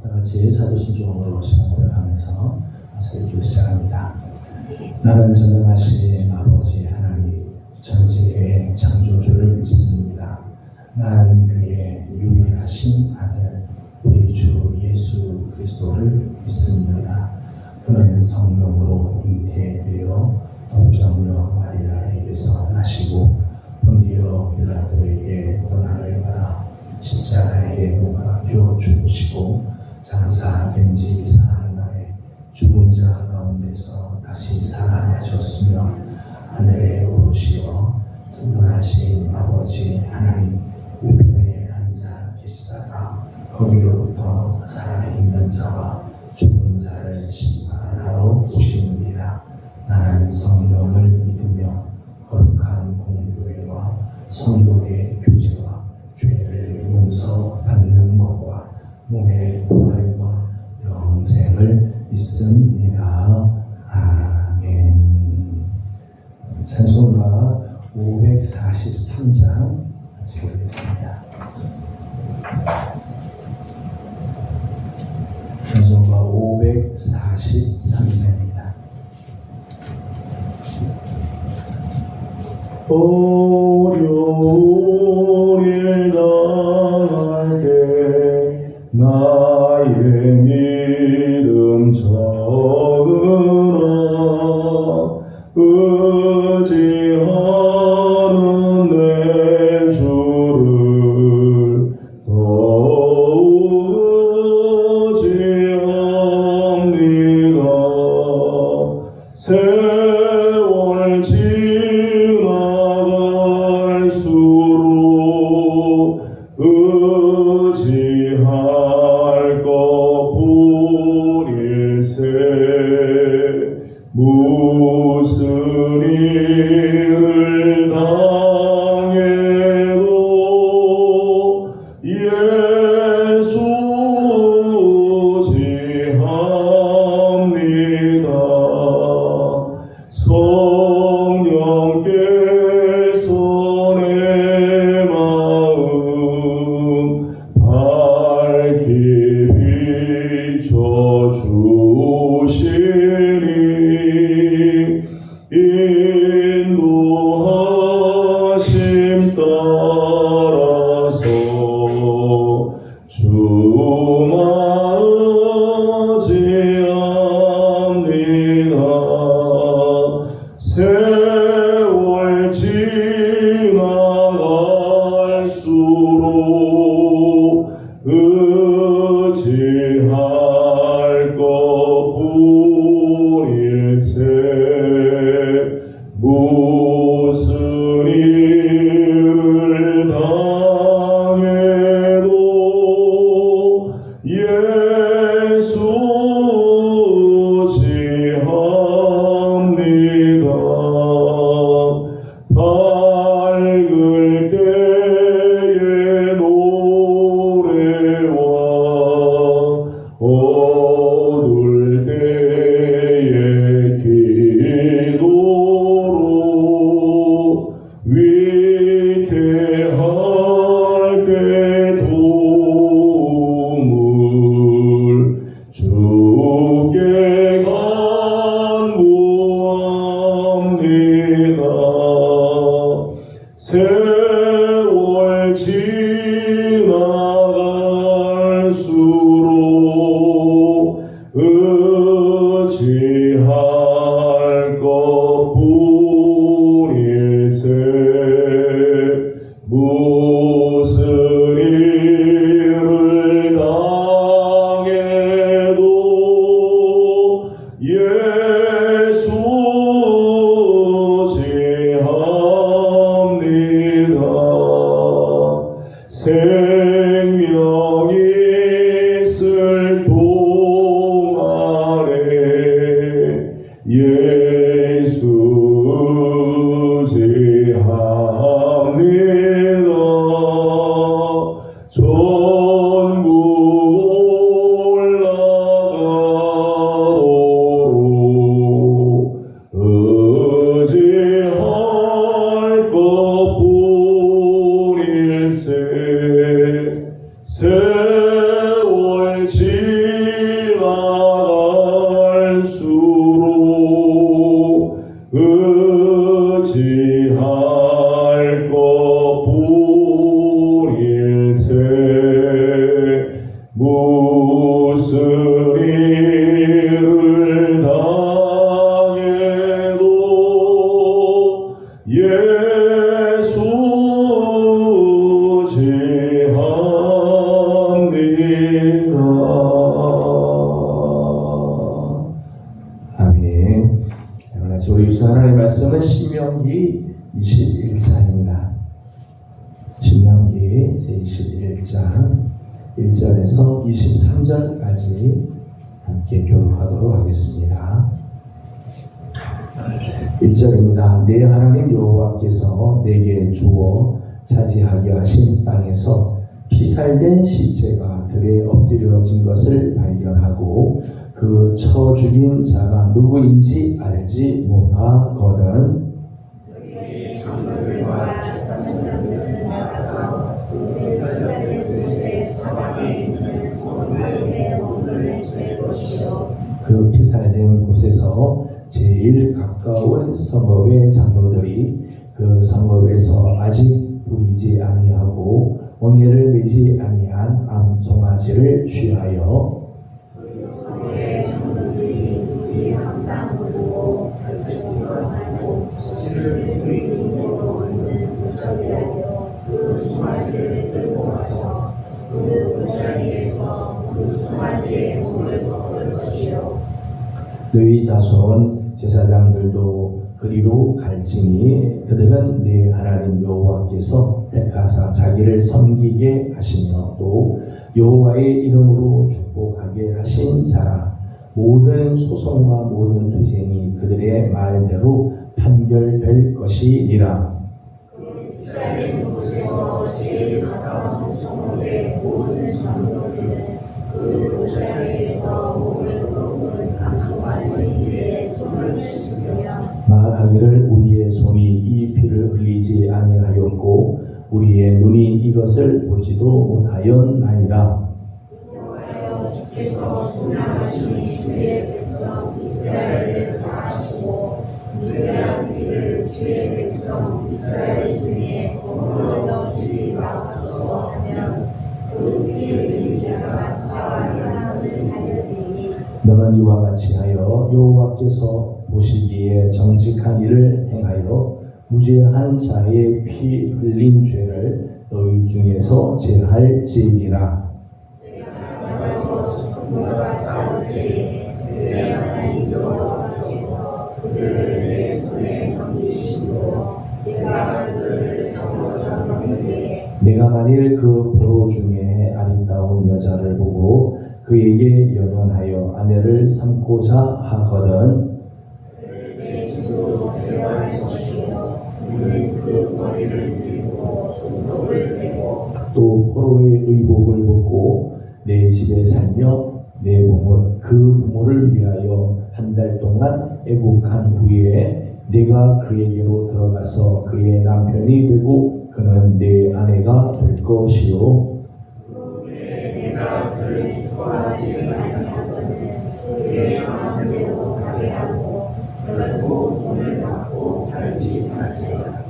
다 같이 사도신경으로 시간 고백하면서 설교 시작합니다. 나는 전능하신 아버지 하나님 전지의 창조주를 믿습니다. 나는 그의 유일하신 아들 우리 주 예수 그리스도를 믿습니다. 그는 성령으로 잉태되어 동정녀 마리아에게서 나시고 본디오 빌라도에게 고난을 받아 십자가에 못 박혀 죽으시고 장사된 지 사흘 만에 죽은 자 가운데서 다시 살아나셨으며 하늘에 오르시어 전능하신 아버지 하나님 우편에 앉아 계시다가 거기로부터 살아있는 자와 죽은 자를 심판하러 오시느니라. 나는 성령을 믿으며 거룩한 공교회와 성도의 교제와 죄를 용서받는 것과 몸의 부활과 영생을 믿습니다. 아멘. 찬송가 543장 같이 보겠습니다. 찬송가 543장입니다. 어려운 일 당할 때 나의 믿음 적으라. 의지하는 내 주를 더욱 의지합니다. 세월 지나갈수록 의지할 것뿐일세. 무슨 일을 당해도 예수 의지합니다. 성령께서 내 마음 밝히 비춰주시니 인도하심 따라서 주만 의지합니다. 세월 지나갈수록 의지할 것뿐일세. 무슨 일을 당해도 예수 의지합니다. 밝을 때의 노래와 어두울 때의 기도로 위태할 때 도움을 주께 간구합니다. 세월 지나갈수록 의지할 것뿐일세. 무슨 일을 당해도 예수 의지합니다. 생명이 있을 동안에 예수 의지합니다. 전국 올라가도록 의지할 것뿐일세. 제21장 1절에서 23절까지 함께 교독하도록 하겠습니다. 1절입니다. 내 하나님 여호와께서 내게 주어 차지하게 하신 땅에서 피살된 시체가 들에 엎드려진 것을 발견하고 그 쳐 죽인 자가 누구인지 알지 못하거든. 그 피살된 곳에서 제일 가까운 성읍의 장로들이 그 성읍에서 아직 부리지 아니하고 멍에를 매지 아니한 암송아지를 취하여 항상 부르고 결정하고 그 송아지를 끌고 와서 그 무자리에서 그 송아지의 몸을 덮을 것이요. 레위 자손 제사장들도 그리로 갈지니 그들은 네 하나님 여호와께서 택하사 자기를 섬기게 하시며 또 여호와의 이름으로 축복하게 하신 자라. 모든 소송과 모든 투쟁이 그들의 말대로 판결될 것이니라. 피살된 곳에서 제일 가까운 성읍의 모든 장로들은 그 무자리에서 몸을 덮은 암송아지 위에 손을 씻으며 말하기를 우리의 손이 이 피를 흘리지 아니하였고 우리의 눈이 이것을 보지도 못하였나이다. 여호와여 주께서 소명하신 주의 백성 이스라엘을 사하시고 무죄한 피를 주의 백성 이스라엘 중에 허물로 넣어주지 마옵소서 하면 그 피를 흘린 자가 사하나를 하려니니 너는 이와 같이 하여 여호와께서 보시기에 정직한 일을 행하여 무죄한 자의 피 흘린 죄를 너희 중에서 제할지니라. 내가 가서 적군과 싸울 때에 내 하나님 여호와께서 그들을 내 손에 넘기시므로 내가 그들을 사로잡 먹는데 내가 만일 그 포로 중에 아름다운 여자를 보고 그에게 연연하여 아내를 삼고자 하거든 내 집으로 데려갈 것이요 그는 그 머리를 밀고 손톱을 빼고 또 포로의 의복을 벗고 내 집에 살며 내 부모 그 부모를 위하여 한 달 동안 애국한 후에 내가 그에게로 들어가서 그의 남편이 되고 그는 내 아내가 될 것이요. 내가 그를 기뻐하지 아니하거든 그의 마음대로 하게 하고 결코 돈을 받고 팔지 말지어다.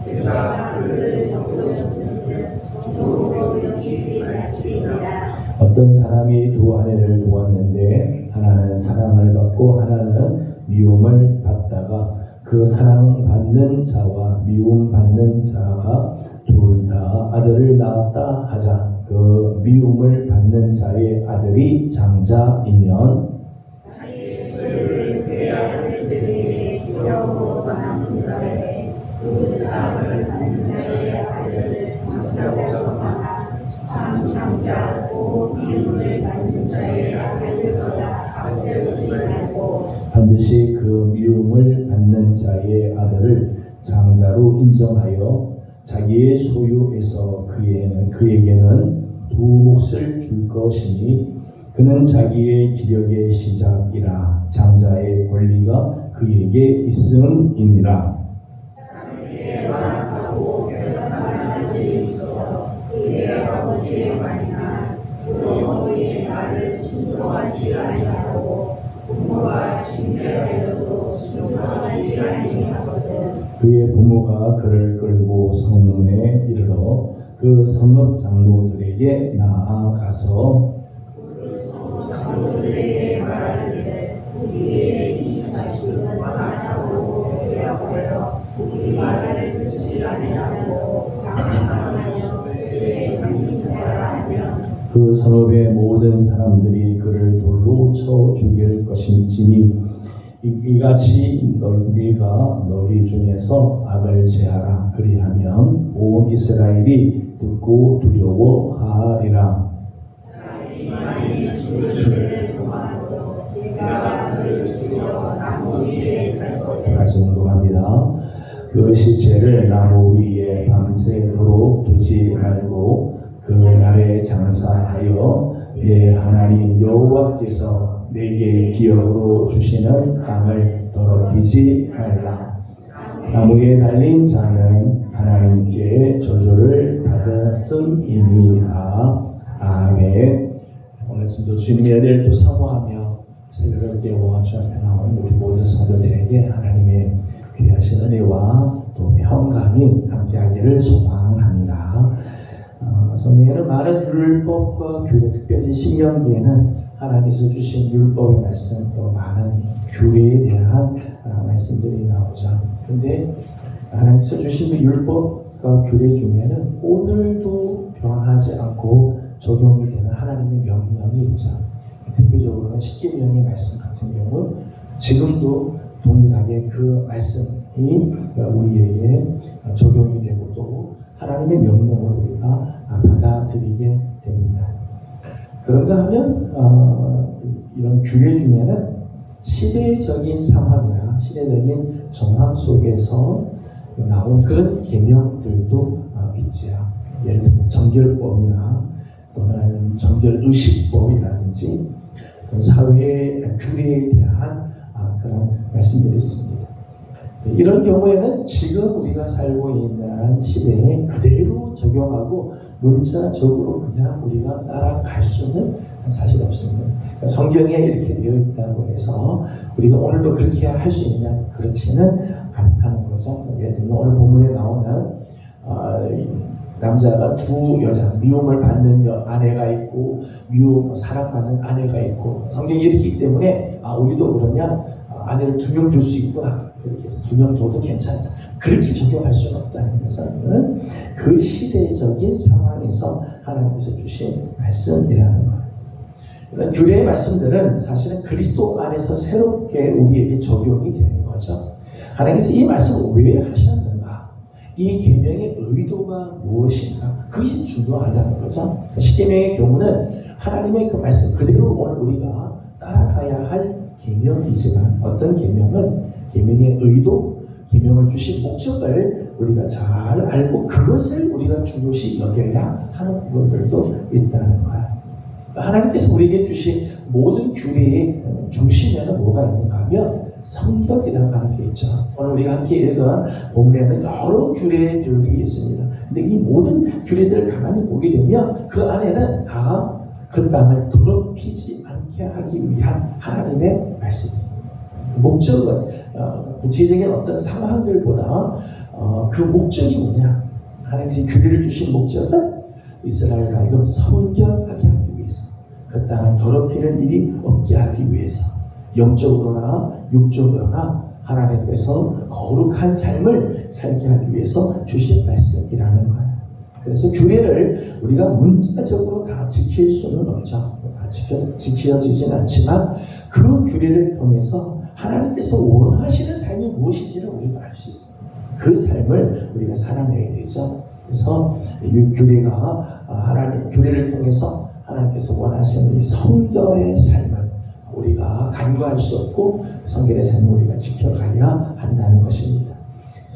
내가 그를 여기셨은즉 종으로 여기지 말지니라. 어떤 사람이 두 아내를 두었는데 하나는 사랑을 받고 하나는 미움을 받다가 그 사랑받는 자와 미움받는 자가 둘 다 아들을 낳았다 하자. 그 미움을 받는 자의 아들이 장자이면 자기의 소유를 그의 아들들에게 기업으로 나누는데 그 사랑을 받는 자의 아들을 장자로 삼아 참 장자고 미움을 받는 자의 아들보다 앞세우지 말고 반드시 그 미움을 받는 자의 아들을 장자로 인정하여 자기의 소유에서 그에게는 두 몫을 줄 것이니 그는 자기의 기력의 시작이라 장자의 권리가 그에게 있음이니라. 자기의 말하고 결혼한 아들이 있어 그의 아버지의 말이나 그 어머니의 말을 순종하지 아니하고 부모가 징계하여도 순종하지 아니하거든. 그의 부모가 그를 끌고 성문에 이르러 그 성읍 장로들에게 나아가서 그 성읍 장로들에게 말하기를 우리의 이 자식은 많다고 되어버려 우리 말을 듣지 아니하고 강하여 스스로의 상민자라 하면 그 성읍의 모든 사람들이 그를 돌로 쳐 죽일 것인지니 이같이 네가 너희 중에서 악을 제하라. 그리하면 온 이스라엘이 듣고 두려워하리라. 다시 공부합니다. 그 시체를 나무 위에 밤새도록 두지 말고 그 날에 장사하여 내 하나님 여호와께서 내게 기업으로 주시는 땅을 더럽히지 말라. 나무에 달린 자는 하나님께 저주를 받았음이니라. 아멘. 오늘 말씀도 주님의 은혜를 또 사모하며 새벽을 깨워 주 앞에 나온 우리 모든 성도들에게 하나님의 귀하신 은혜와 또 평강이 함께하기를 소망합니다. 성경에는 많은 율법과 규례, 특별히 신명기에는 하나님께서 주신 율법의 말씀, 또 많은 규례에 대한 말씀들이 나오죠. 근데 하나님께서 주신 그 율법과 규례 중에는 오늘도 변하지 않고 적용이 되는 하나님의 명령이 있죠. 대표적으로는 십계명의 말씀 같은 경우 지금도 동일하게 그 말씀이 우리에게 적용이 되고 또 하나님의 명령을 우리가 받아들이게 됩니다. 그런가 하면 이런 규례 중에는 시대적인 상황이나 시대적인 정황 속에서 나온 그런 계명들도 있죠. 예를 들면 정결법이나 또는 정결의식법이라든지 사회 규례에 대한 그런 말씀들이 있습니다. 이런 경우에는 지금 우리가 살고 있는 시대에 그대로 적용하고 문자적으로 그냥 우리가 따라갈 수는 사실 없습니다. 성경에 이렇게 되어 있다고 해서 우리가 오늘도 그렇게 할 수 있냐? 그렇지는 않다는 거죠. 예를 들면 오늘 본문에 나오는 남자가 두 여자, 미움을 받는 아내가 있고 사랑받는 아내가 있고 성경이 이렇게 있기 때문에 우리도 그러면 아내를 2명 줄 수 있구나. 그렇게 해서 2명 둬도 괜찮다. 그렇게 적용할 수는 없다는 거죠. 그 시대적인 상황에서 하나님께서 주신 말씀이라는 거예요. 이런 규례의 말씀들은 사실은 그리스도 안에서 새롭게 우리에게 적용이 되는 거죠. 하나님께서 이 말씀을 왜 하셨는가? 이 계명의 의도가 무엇인가? 그것이 중요하다는 거죠. 십계명의 경우는 하나님의 그 말씀 그대로 오늘 우리가 따라가야 할 계명이지만 어떤 계명은 계명의 의도, 계명을 주신 목적을 우리가 잘 알고 그것을 우리가 중요시 여겨야 하는 부분들도 있다는 거야. 하나님께서 우리에게 주신 모든 규례의 중심에는 뭐가 있는가 하면 성경이라고 하는 게 있죠. 오늘 우리가 함께 읽은 본문에는 여러 규례들이 있습니다. 근데 이 모든 규례들을 가만히 보게 되면 그 안에는 다 그 땅을 더럽히지 않게 하기 위한 하나님의 말씀입니다. 목적은 구체적인 어떤 상황들보다 그 목적이 뭐냐? 하나님께서 규례를 주신 목적은 이스라엘을 하여금 성결하게 하기 위해서, 그 땅을 더럽히는 일이 없게 하기 위해서, 영적으로나 육적으로나 하나님 앞에서 거룩한 삶을 살게 하기 위해서 주신 말씀이라는 거예요. 그래서 규례를 우리가 문자적으로 다 지킬 수는 없죠. 다 지켜지진 않지만 그 규례를 통해서 하나님께서 원하시는 삶이 무엇인지를 우리가 알 수 있어요. 그 삶을 우리가 살아내야 되죠. 그래서 이 규례를 통해서 하나님께서 원하시는 이 성결의 삶을 우리가 간과할 수 없고 성결의 삶을 우리가 지켜가야 한다는 것입니다.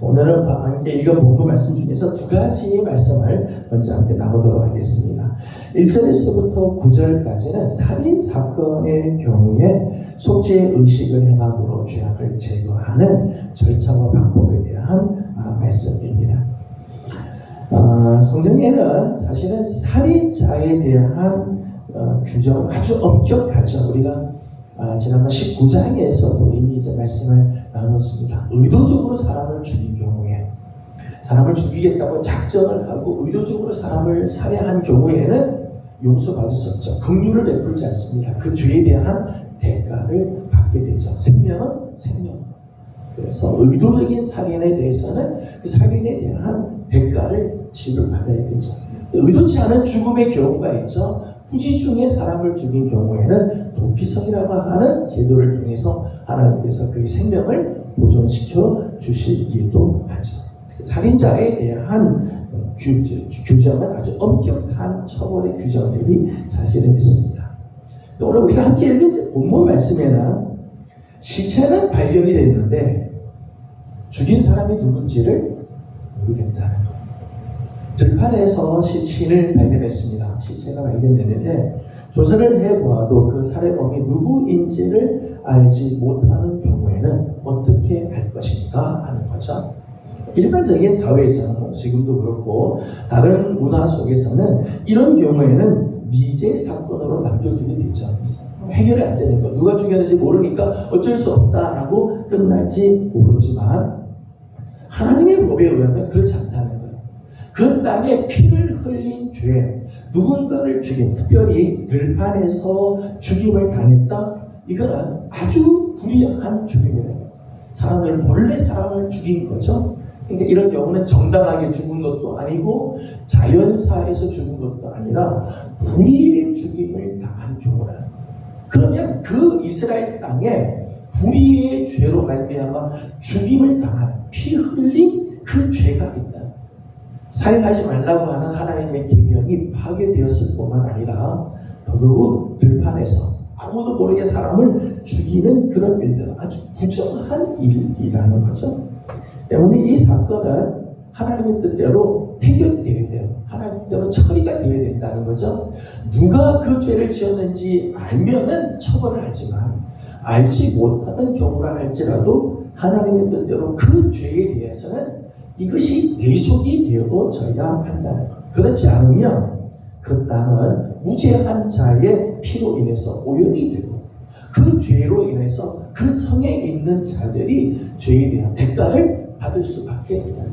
오늘은 함께 읽은 본문 말씀 중에서 두 가지의 말씀을 먼저 함께 나누도록 하겠습니다. 1절에서부터 9절까지는 살인 사건의 경우에 속죄 의식을 행함으로 죄악을 제거하는 절차와 방법에 대한 말씀입니다. 성경에는 사실은 살인자에 대한 규정 아주 엄격하죠. 우리가 지난번 19장에서도 이미 이제 말씀을 나눴습니다. 의도적으로 사람을 죽인 경우에, 사람을 죽이겠다고 작정을 하고 의도적으로 사람을 살해한 경우에는 용서받을 수 없죠. 긍휼을 베풀지 않습니다. 그 죄에 대한 대가를 받게 되죠. 생명은 생명으로. 그래서 의도적인 살인에 대해서는 그 살인에 대한 대가를 지불받아야 되죠. 의도치 않은 죽음의 경우가 있죠. 후지 중에 사람을 죽인 경우에는 도피성이라고 하는 제도를 통해서 하나님께서 그의 생명을 보존시켜 주시기도 하죠. 살인자에 대한 규정은 아주 엄격한 처벌의 규정들이 사실은 있습니다. 오늘 우리가 함께 읽은 본문 말씀에는 시체는 발견이 됐는데 죽인 사람이 누군지를 모르겠다는 것. 들판에서 시신을 발견했습니다. 시체가 발견됐는데 조사를 해보아도 그 살해범이 누구인지를 알지 못하는 경우에는 어떻게 할 것인가 하는 거죠. 일반적인 사회에서는 지금도 그렇고 다른 문화 속에서는 이런 경우에는 미제 사건으로 남겨두게 되죠. 해결이 안 되는 거. 누가 죽였는지 모르니까 어쩔 수 없다라고 끝날지 모르지만 하나님의 법에 의하면 그렇지 않다는 거예요. 그 땅에 피를 흘린 죄, 누군가를 죽인, 특별히 들판에서 죽임을 당했다? 이거는 아주 불의한 죽임이에요. 몰래 사람을 죽인 거죠. 그러니까 이런 경우는 정당하게 죽은 것도 아니고 자연사에서 죽은 것도 아니라 불의의 죽임을 당한 경우라는 거예요. 그러면 그 이스라엘 땅에 불의의 죄로 말미암아 죽임을 당한 피 흘린 그 죄가 있다. 살인하지 말라고 하는 하나님의 계명이 파괴되었을 뿐만 아니라 더더욱 들판에서 아무도 모르게 사람을 죽이는 그런 일들은 아주 부정한 일이라는 거죠. 때문에 이 사건은 하나님의 뜻대로 해결이 되어야 돼요. 하나님의 뜻대로 처리가 되어야 된다는 거죠. 누가 그 죄를 지었는지 알면은 처벌을 하지만 알지 못하는 경우라 할지라도 하나님의 뜻대로 그 죄에 대해서는 이것이 대속이 되어져야 한다는 것. 그렇지 않으면 그 땅은 무죄한 자의 피로 인해서 오염이 되고 그 죄로 인해서 그 성에 있는 자들이 죄에 대한 대가를 받을 수밖에 없다.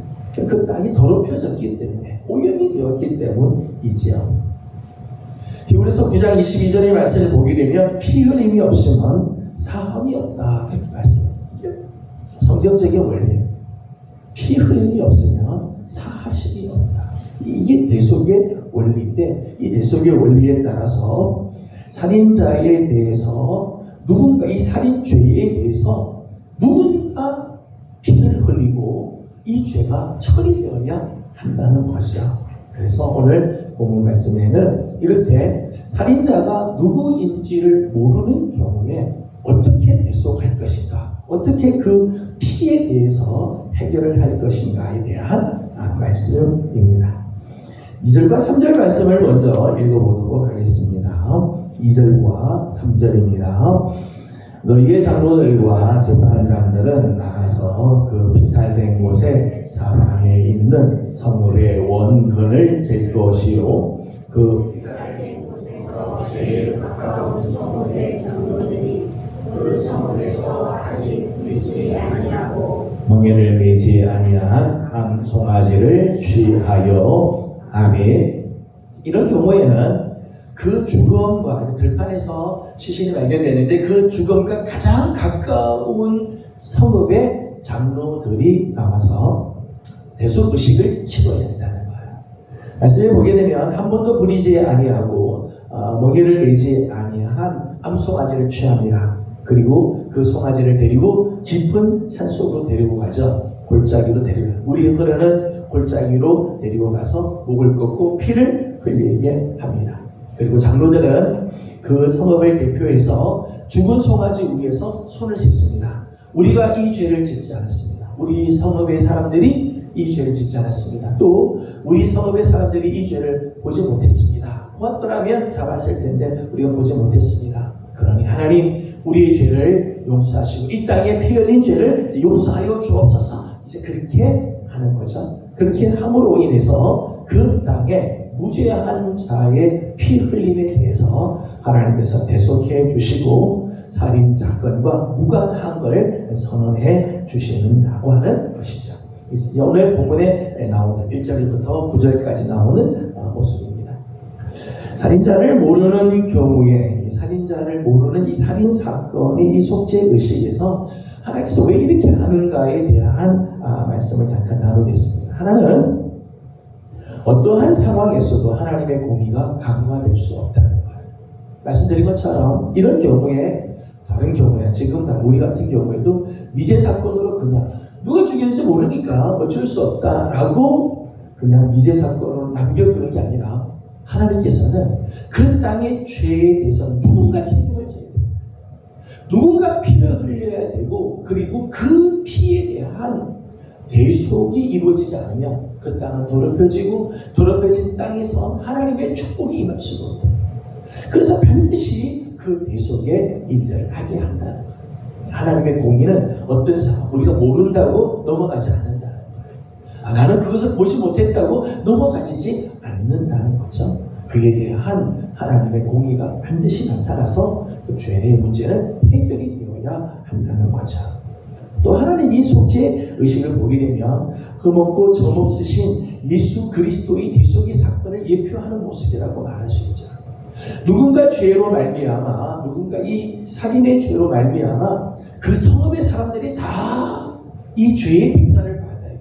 그 땅이 더럽혀졌기 때문에 오염이 되었기 때문이지요. 히브리서 9장 22절의 말씀을 보게 되면 피 흘림이 없으면 사함이 없다. 그렇게 말씀합니다. 성경적인 원리예요. 피 흘림이 없으면 사하심이 없다. 이게 대속의 원리인데 이 대속의 원리에 따라서 살인자에 대해서 누군가 이 살인죄에 대해서 누군가 피를 흘리고 이 죄가 처리되어야 한다는 것이죠. 그래서 오늘 본문 말씀에는 이렇게 살인자가 누구인지를 모르는 경우에 어떻게 대속할 것인가, 어떻게 그 피에 대해서 해결을 할 것인가에 대한 말씀입니다. 2절과 3절 말씀을 먼저 읽어보도록 하겠습니다. 2절과 3절입니다. 너희의 장로들과 재판장들은 나가서 그 피살된 곳에 사방에 있는 성읍의 원근을 잴 것이요 그 피살된 곳에서 제일 가까운 성읍의 장로들이 그 성읍에서 아직 물지 아니하고 멍에를 매지 아니한 암송아지를 취하여 아멘. 이런 경우에는 그 죽음과 들판에서 시신이 발견되는데 그 죽음과 가장 가까운 성읍의 장로들이 나와서 대속의식을 치러야 한다는 거예요. 말씀을 보게 되면 한 번도 부리지 아니하고 멍에를 매지 아니한 암송아지를 취합니다. 그리고 그 송아지를 데리고 깊은 산속으로 데리고 가죠. 골짜기로 데리고 물이 흐르는 골짜기로 데리고 가서 목을 꺾고 피를 흘리게 합니다. 그리고 장로들은 그 성읍을 대표해서 죽은 송아지 위에서 손을 씻습니다. 우리가 이 죄를 짓지 않았습니다. 우리 성읍의 사람들이 이 죄를 짓지 않았습니다. 또 우리 성읍의 사람들이 이 죄를 보지 못했습니다. 보았더라면 잡았을 텐데 우리가 보지 못했습니다. 그러니 하나님 우리의 죄를 용서하시고 이 땅에 피 흘린 죄를 용서하여 주옵소서. 이제 그렇게 하는 거죠. 그렇게 함으로 인해서 그 땅에 무죄한 자의 피 흘림에 대해서 하나님께서 대속해 주시고 살인 사건과 무관한 걸 선언해 주시는다고 하는 것이죠. 오늘 본문에 나오는 1절부터 9절까지 나오는 모습입니다. 살인자를 모르는 경우에 살인자를 모르는 이 살인 사건의 이 속죄 의식에서 하나님께서 왜 이렇게 하는가에 대한 말씀을 잠깐 나누겠습니다. 하나는 어떠한 상황에서도 하나님의 공의가 강화될 수 없다는 거예요. 말씀드린 것처럼 이런 경우에 다른 경우에 지금 우리 같은 경우에도 미제 사건으로 그냥 누가 죽였는지 모르니까 어쩔 수 없다라고 그냥 미제 사건으로 남겨두는 게 아니라 하나님께서는 그 땅의 죄에 대해서 누군가 책임을 져야 돼요. 누군가 피를 흘려야 되고 그리고 그 피에 대한 대속이 이루어지지 않으면 그 땅은 더럽혀지고 더럽혀진 땅에서 하나님의 축복이 임할 수가 없대요. 그래서 반드시 그 대속의 일들을 하게 한다는 거예요. 하나님의 공의는 어떤 상황 우리가 모른다고 넘어가지 않는다는 거예요. 나는 그것을 보지 못했다고 넘어가지지 않는다는 거죠. 그에 대한 하나님의 공의가 반드시 나타나서 그 죄의 문제는 해결이 되어야 한다는 거죠. 또 하나님 이 속죄 의식을 보게 되면 흠없고 점없으신 예수 그리스도의 대속의 사건을 예표하는 모습이라고 말할 수 있죠. 누군가 죄로 말미암아 누군가 이 살인의 죄로 말미암아 그 성읍의 사람들이 다 이 죄의 대가를 받아야 돼요.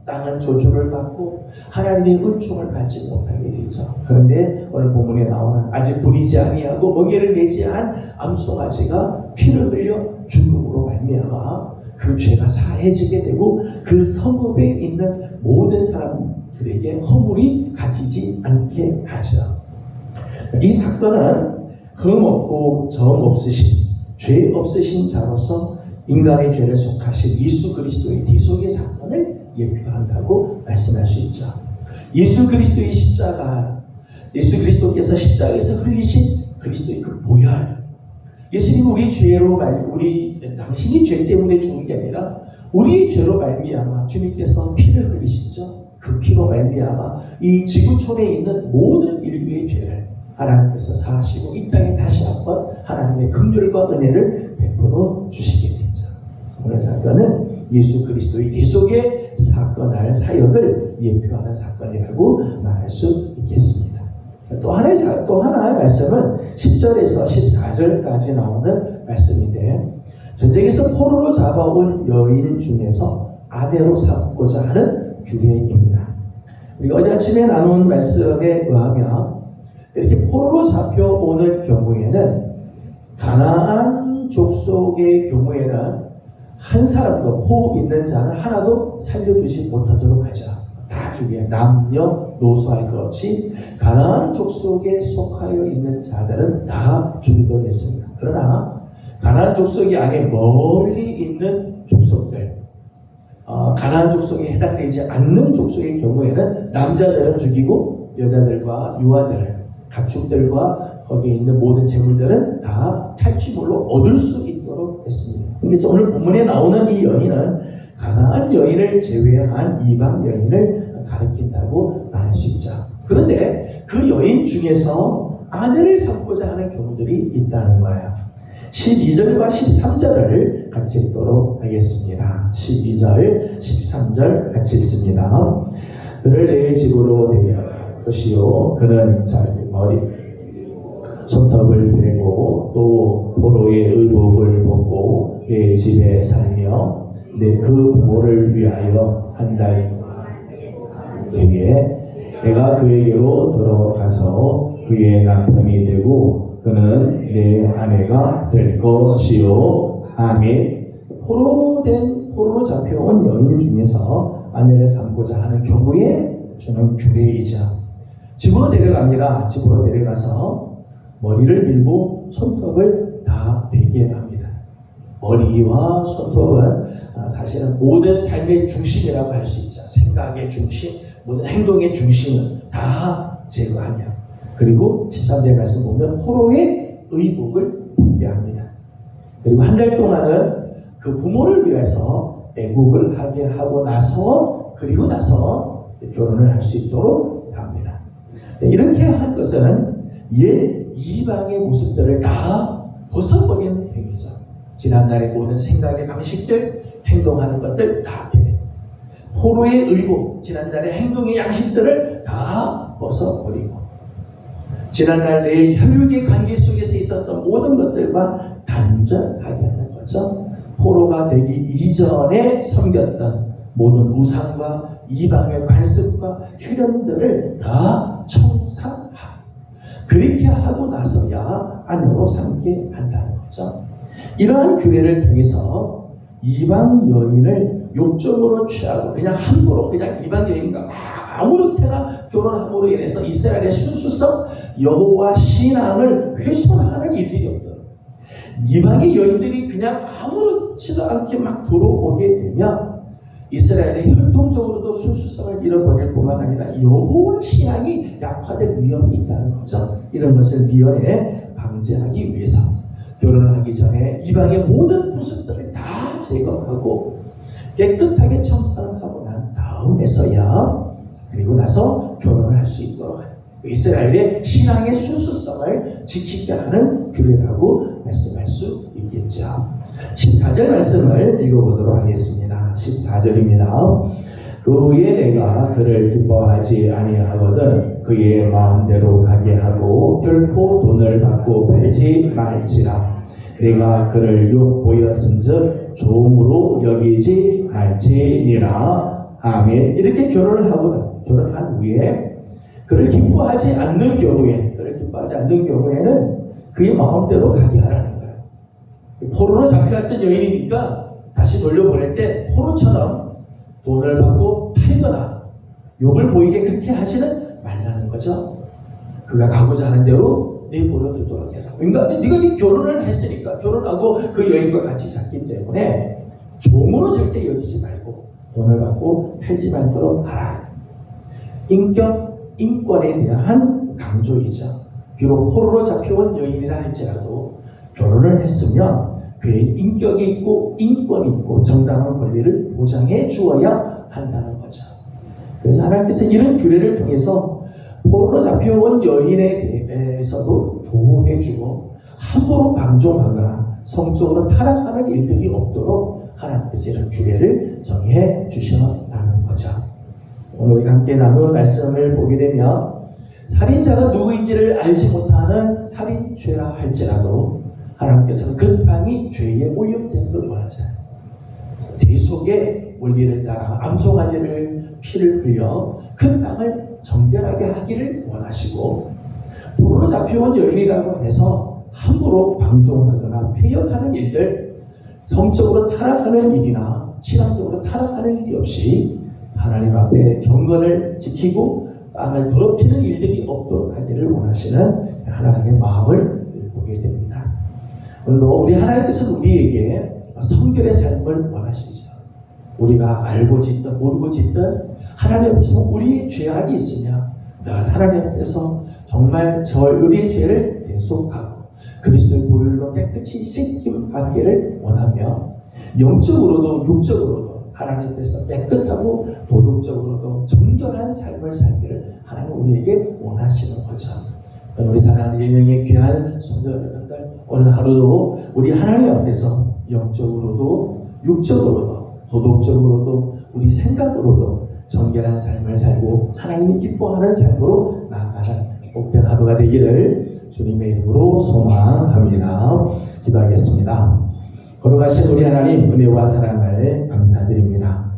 땅은 저주를 받고 하나님의 은총을 받지 못하게 되죠. 그런데 오늘 본문에 나오는 아직 부리지 아니하고 멍에를 매지 않은 암송아지가 피를 흘려 죽음으로 말미암아 그 죄가 사해지게 되고 그 성읍에 있는 모든 사람들에게 허물이 가지지 않게 하죠. 이 사건은 흠없고 점 없으신 죄 없으신 자로서 인간의 죄를 속하신 예수 그리스도의 대속의 사건을 예표한다고 말씀할 수 있죠. 예수 그리스도의 십자가, 예수 그리스도께서 십자가에서 흘리신 그리스도의 그 보혈, 예수님 우리 죄로 당신이 죄 때문에 죽은 게 아니라 우리의 죄로 말미암아 주님께서 피를 흘리시죠. 그 피로 말미암아 이 지구촌에 있는 모든 인류의 죄를 하나님께서 사하시고 이 땅에 다시 한번 하나님의 긍휼과 은혜를 베풀어 주시게 되죠. 오늘 사건은 예수 그리스도의 대속의 사건할 사역을 예표하는 사건이라고 말할 수 있겠습니다. 또 하나의 말씀은 10절에서 14절까지 나오는 말씀인데 전쟁에서 포로로 잡아온 여인 중에서 아내로 삼고자 하는 규례입니다. 우리가 어제 아침에 나눈 말씀에 의하면 이렇게 포로로 잡혀오는 경우에는 가나안 족속의 경우에는 한 사람도 호흡 있는 자는 하나도 살려두지 못하도록 하자. 다 죽여 남녀 노소할 것 없이 가나안 족속에 속하여 있는 자들은 다 죽이도록 했습니다. 그러나 가나안 족속이 아닌 멀리 있는 족속들 가나안 족속에 해당되지 않는 족속의 경우에는 남자들은 죽이고 여자들과 유아들 가축들과 거기에 있는 모든 재물들은 다 탈취물로 얻을 수 있도록 했습니다. 그런데 오늘 본문에 나오는 이 여인은 가나안 여인을 제외한 이방 여인을 가리킨다고 말할 수 있죠. 그런데 그 여인 중에서 아내를 삼고자 하는 경우들이 있다는 거예요. 12절과 13절을 같이 읽도록 하겠습니다. 12절, 13절 같이 읽습니다. 그를 내 집으로 데려갈 것이요 그는 자기 머리 손톱을 베고 또 포로의 의복을 벗고 내 집에 살며 내 그 부모를 위하여 한 달 뒤에 내가 그에게로 들어가서 그의 남편이 되고 그는 내 아내가 될 것이요. 아멘. 포로로 잡혀온 여인 중에서 아내를 삼고자 하는 경우에 주는 규례이자 집으로 데려갑니다. 집으로 데려가서 머리를 밀고 손톱을 다 베게 합니다. 머리와 손톱은 사실은 모든 삶의 중심이라고 할 수 있죠. 생각의 중심, 모든 행동의 중심은 다 제거하냐. 그리고 13절 말씀 보면 포로의 의복을 벗게 합니다. 그리고 한 달 동안은 그 부모를 위해서 애국을 하게 하고 나서 그리고 나서 결혼을 할 수 있도록 합니다. 이렇게 한 것은 옛 이방의 모습들을 다 벗어버리는 행위죠. 지난날의 모든 생각의 방식들, 행동하는 것들 다 빼내. 포로의 의복, 지난날의 행동의 양식들을 다 벗어버리고 지난날 내 혈육의 관계 속에서 있었던 모든 것들과 단절하게 하는 거죠. 포로가 되기 이전에 섬겼던 모든 우상과 이방의 관습과 혈연들을 다 청산하고 그렇게 하고 나서야 아내로 삼게 한다는 거죠. 이러한 규례를 통해서 이방 여인을 욕정으로 취하고 그냥 함부로 그냥 이방 여인과 아무렇게나 결혼함으로 인해서 이스라엘의 순수성, 여호와 신앙을 훼손하는 일들이 없도록 이방의 여인들이 그냥 아무렇지도 않게 막 들어오게 되면 이스라엘의 혈통적으로도 순수성을 잃어버릴 뿐만 아니라 여호와 신앙이 약화될 위험이 있다는 거죠. 이런 것을 미연에 방지하기 위해서 결혼을 하기 전에 이방의 모든 부습들을 다 제거하고 깨끗하게 청산을 하고 난 다음에서야 그리고 나서 결혼을 할 수 있도록 이스라엘의 신앙의 순수성을 지키게 하는 규례라고 말씀할 수 있겠죠. 14절 말씀을 읽어보도록 하겠습니다. 14절입니다. 그 후에 내가 그를 기뻐하지 아니하거든 그의 마음대로 가게 하고 결코 돈을 받고 팔지 말지라. 내가 그를 욕보였은즉 종으로 여기지 말지니라. 아멘. 이렇게 결혼한 후에 그를 기뻐하지 않는 경우에는 그의 마음대로 가게 하라는 거예요. 포로로 잡혀갔던 여인이니까 다시 돌려보낼 때 포로처럼 돈을 받고 팔거나 욕을 보이게 그렇게 하지는 말라는 거죠. 그가 가고자 하는 대로 내버려 두도록 해라. 그러니까 네가 결혼을 했으니까 결혼하고 그 여인과 같이 잤기 때문에 종으로 절대 여기지 말고 돈을 받고 팔지 말도록 하라. 인권에 대한 강조이죠. 비록 포로로 잡혀온 여인이라 할지라도 결혼을 했으면 그의 인격이 있고 인권이 있고 정당한 권리를 보장해 주어야 한다는 거죠. 그래서 하나님께서 이런 규례를 통해서 포로로 잡혀온 여인에 대해서도 보호해주고 함부로 방종하거나 성적으로 타락하는 일들이 없도록 하나님께서 이런 규례를 정해 주셨다는 거죠. 오늘 우리 함께 나눈 말씀을 보게 되면 살인자가 누구인지를 알지 못하는 살인죄라 할지라도 하나님께서는 그 땅이 죄에 오염되는 걸 원하지 않아요. 대속의 원리를 따라 암송아지를 피를 흘려 그 땅을 정결하게 하기를 원하시고 포로로 잡혀온 여인이라고 해서 함부로 방종하거나 폐역하는 일들, 성적으로 타락하는 일이나 신앙적으로 타락하는 일이 없이 하나님 앞에 경건을 지키고 땅을 더럽히는 일들이 없도록 하기를 원하시는 하나님의 마음을 보게 됩니다. 오늘도 우리 하나님께서는 우리에게 성결의 삶을 원하시죠. 우리가 알고 짓든 모르고 짓든 하나님 앞에서 우리의 죄악이 있으면 늘 하나님 앞에서 정말 우리의 죄를 대속하고 그리스도의 보혈로 깨끗이 씻김 받기를 원하며 영적으로도 육적으로도 하나님 앞에서 깨끗하고 도덕적으로도 정결한 삶을 살기를 하나님 우리에게 원하시는 거죠. 우리 사랑하는 예명의 귀한 성도 여러분들, 오늘 하루도 우리 하나님 앞에서 영적으로도 육적으로도 도덕적으로도 우리 생각으로도 정결한 삶을 살고 하나님이 기뻐하는 삶으로 나아가는 복된 하루가 되기를 주님의 이름으로 소망합니다. 기도하겠습니다. 걸어가신 우리 하나님 은혜와 사랑을 감사드립니다.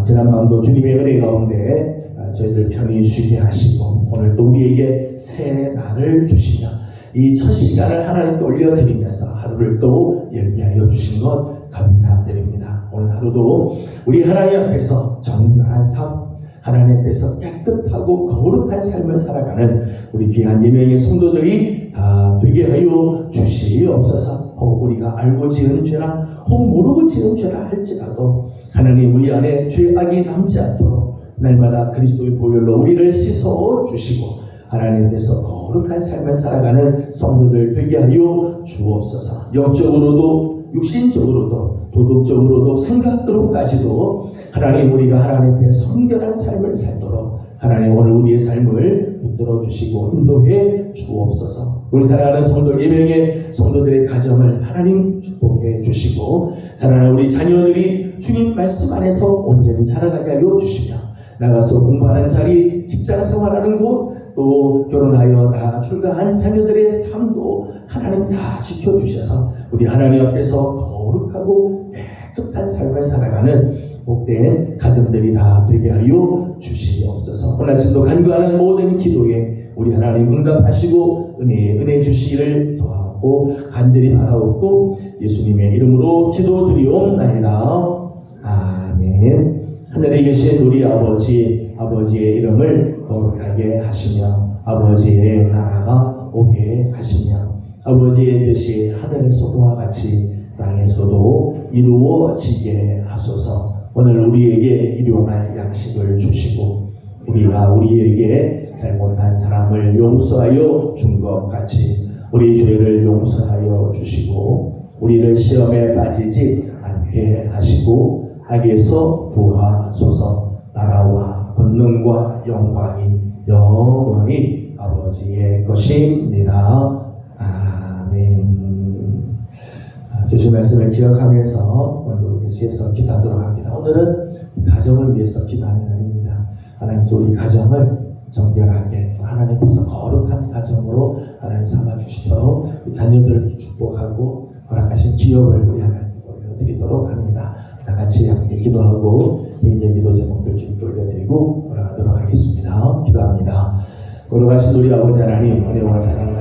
지난밤도 주님의 은혜 가운데 저희들 편히 쉬게 하시고 오늘 또 우리에게 새 날을 주시며 이 첫 시간을 하나님께 올려드리면서 하루를 또 열리하여 주신 것 감사드립니다. 오늘 하루도 우리 하나님 앞에서 정결한 삶, 하나님 앞에서 깨끗하고 거룩한 삶을 살아가는 우리 귀한 예명의 성도들이 다 되게 하여 주시옵소서. 혹 우리가 알고 지은 죄나 혹 모르고 지은 죄라 할지라도 하나님 우리 안에 죄악이 남지 않도록 날마다 그리스도의 보혈로 우리를 씻어 주시고 하나님 앞에서 거룩한 삶을 살아가는 성도들 되게 하여 주옵소서. 영적으로도 육신적으로도 도덕적으로도 생각으로까지도 하나님 우리가 하나님 앞에 성결한 삶을 살도록 하나님 오늘 우리의 삶을 붙들어 주시고 인도해 주옵소서. 우리 사랑하는 성도 예명의 성도들의 가정을 하나님 축복해 주시고 사랑하는 우리 자녀들이 주님 말씀 안에서 온전히 자라나게 하여 주시며 나가서 공부하는 자리, 직장 생활하는 곳, 또 결혼하여 출가한 자녀들의 삶도 하나님 다 지켜주셔서 우리 하나님 앞에서 거룩하고 깨끗한 삶을 살아가는 복된 가정들이 다 되게 하여 주시옵소서. 오늘 아침도 간구하는 모든 기도에 우리 하나님 응답하시고 은혜 주시기를 도하고 간절히 바라옵고 예수님의 이름으로 기도드리옵나이다. 아멘. 하늘에 계신 우리 아버지의 이름을 거룩하게 하시며 아버지의 나라가 오게 하시며 아버지의 뜻이 하늘에서도와 같이 땅에서도 이루어지게 하소서. 오늘 우리에게 일용할 양식을 주시고 우리가 우리에게 잘못한 사람을 용서하여 준 것 같이 우리 죄를 용서하여 주시고 우리를 시험에 빠지지 않게 하시고 악에서 구하소서. 나라와 권능과 영광이 영원히 아버지의 것입니다. 아멘. 주신 말씀을 기억하면서 오늘 우리 계속해서 기도하도록 합니다. 오늘은 가정을 위해서 기도하는 날입니다. 하나님께서 우리 가정을 정결하게 하나님 앞에서 거룩한 가정으로 하나님 삼아주시도록 자녀들을 축복하고 허락하신 기업을 우리 하나님께 올려드리도록 합니다. 다 같이 함께 기도하고 개인적인 기도 제목들 주님께 올려드리고 돌아가도록 하겠습니다. 기도합니다. 거룩하신 우리 아버지 하나님, 은혜와 사랑